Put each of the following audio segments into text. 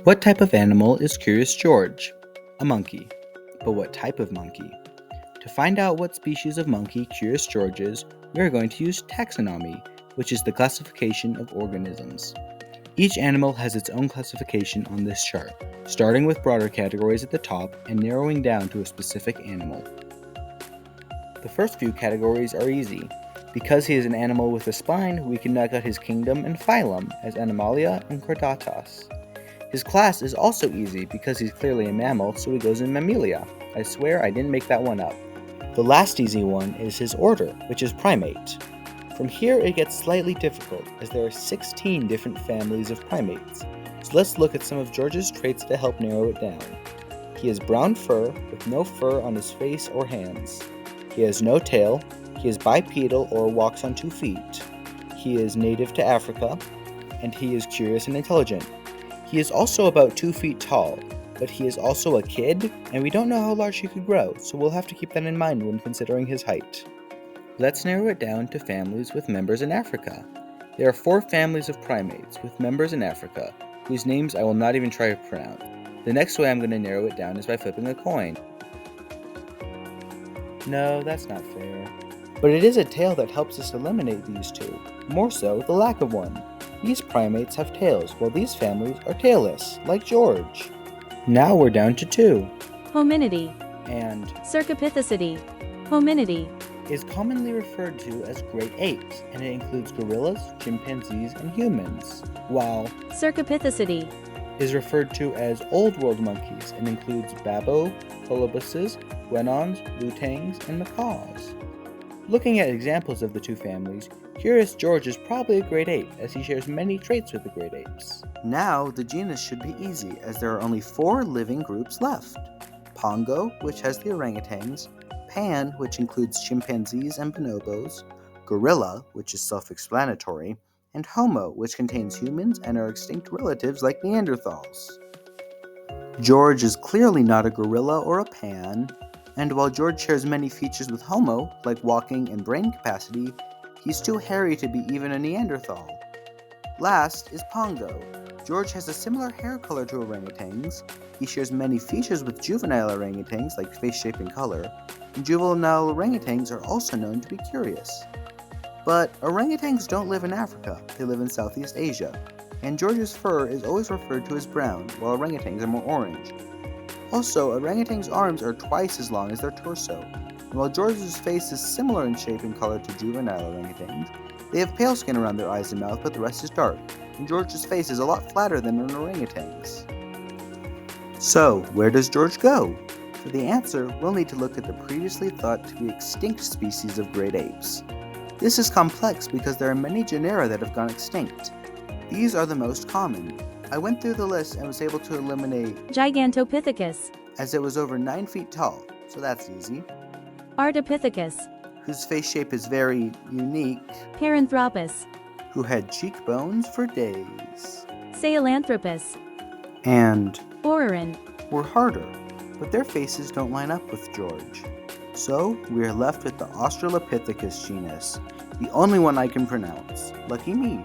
What type of animal is Curious George? A monkey. But what type of monkey? To find out what species of monkey Curious George is, we are going to use taxonomy, which is the classification of organisms. Each animal has its own classification on this chart, starting with broader categories at the top and narrowing down to a specific animal. The first few categories are easy. Because he is an animal with a spine, we can knock out his kingdom and phylum as Animalia and Chordatas. His class is also easy because he's clearly a mammal, so he goes in Mammalia. I swear I didn't make that one up. The last easy one is his order, which is Primate. From here it gets slightly difficult, as there are 16 different families of primates. So let's look at some of George's traits to help narrow it down. He has brown fur, with no fur on his face or hands. He has no tail. He is bipedal or walks on 2 feet. He is native to Africa, and he is curious and intelligent. He is also about 2 feet tall, but he is also a kid, and we don't know how large he could grow, so we'll have to keep that in mind when considering his height. Let's narrow it down to families with members in Africa. There are 4 families of primates with members in Africa, whose names I will not even try to pronounce. The next way I'm going to narrow it down is by flipping a coin. No, that's not fair. But it is a tail that helps us eliminate these 2, more so the lack of one. These primates have tails, while these families are tailless, like George. Now we're down to 2. Hominidae. And Cercopithecidae. Hominidae. is commonly referred to as great apes, and it includes gorillas, chimpanzees, and humans, while Cercopithecidae. is referred to as old world monkeys and includes babo, colobuses, guenons, lutangs, and macaws. Looking at examples of the 2 families, Curious George is probably a great ape, as he shares many traits with the great apes. Now, the genus should be easy, as there are only 4 living groups left. Pongo, which has the orangutans, Pan, which includes chimpanzees and bonobos, Gorilla, which is self-explanatory, and Homo, which contains humans and our extinct relatives like Neanderthals. George is clearly not a gorilla or a pan, and while George shares many features with Homo, like walking and brain capacity, he's too hairy to be even a Neanderthal. Last is Pongo. George has a similar hair color to orangutans. He shares many features with juvenile orangutans, like face shape and color, and juvenile orangutans are also known to be curious. But orangutans don't live in Africa, they live in Southeast Asia, and George's fur is always referred to as brown, while orangutans are more orange. Also, orangutans' arms are twice as long as their torso, and while George's face is similar in shape and color to juvenile orangutans, they have pale skin around their eyes and mouth, but the rest is dark, and George's face is a lot flatter than an orangutan's. So, where does George go? For the answer, we'll need to look at the previously thought to be extinct species of great apes. This is complex because there are many genera that have gone extinct. These are the most common. I went through the list and was able to eliminate Gigantopithecus. as it was over 9 feet tall, so that's easy, Ardipithecus. whose face shape is very unique, Paranthropus. who had cheekbones for days, Sahelanthropus. and Oririn. were harder, but their faces don't line up with George. So, we are left with the Australopithecus genus, the only one I can pronounce. Lucky me.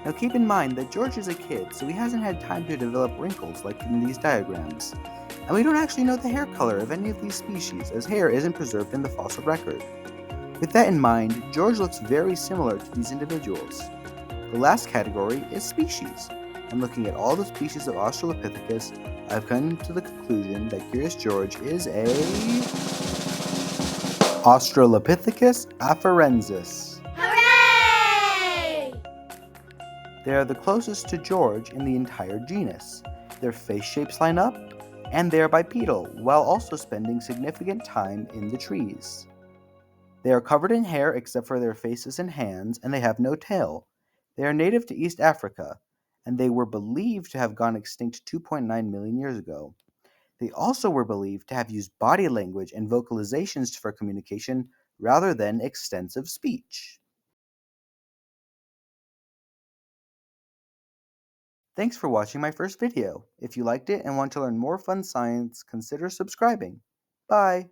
Now keep in mind that George is a kid, so he hasn't had time to develop wrinkles like in these diagrams. And we don't actually know the hair color of any of these species, as hair isn't preserved in the fossil record. With that in mind, George looks very similar to these individuals. The last category is species, and looking at all the species of Australopithecus, I've come to the conclusion that Curious George is a Australopithecus afarensis. Hooray! They are the closest to George in the entire genus. Their face shapes line up, and they are bipedal, while also spending significant time in the trees. They are covered in hair except for their faces and hands, and they have no tail. They are native to East Africa, and they were believed to have gone extinct 2.9 million years ago. They also were believed to have used body language and vocalizations for communication rather than extensive speech. Thanks for watching my first video. If you liked it and want to learn more fun science, consider subscribing. Bye!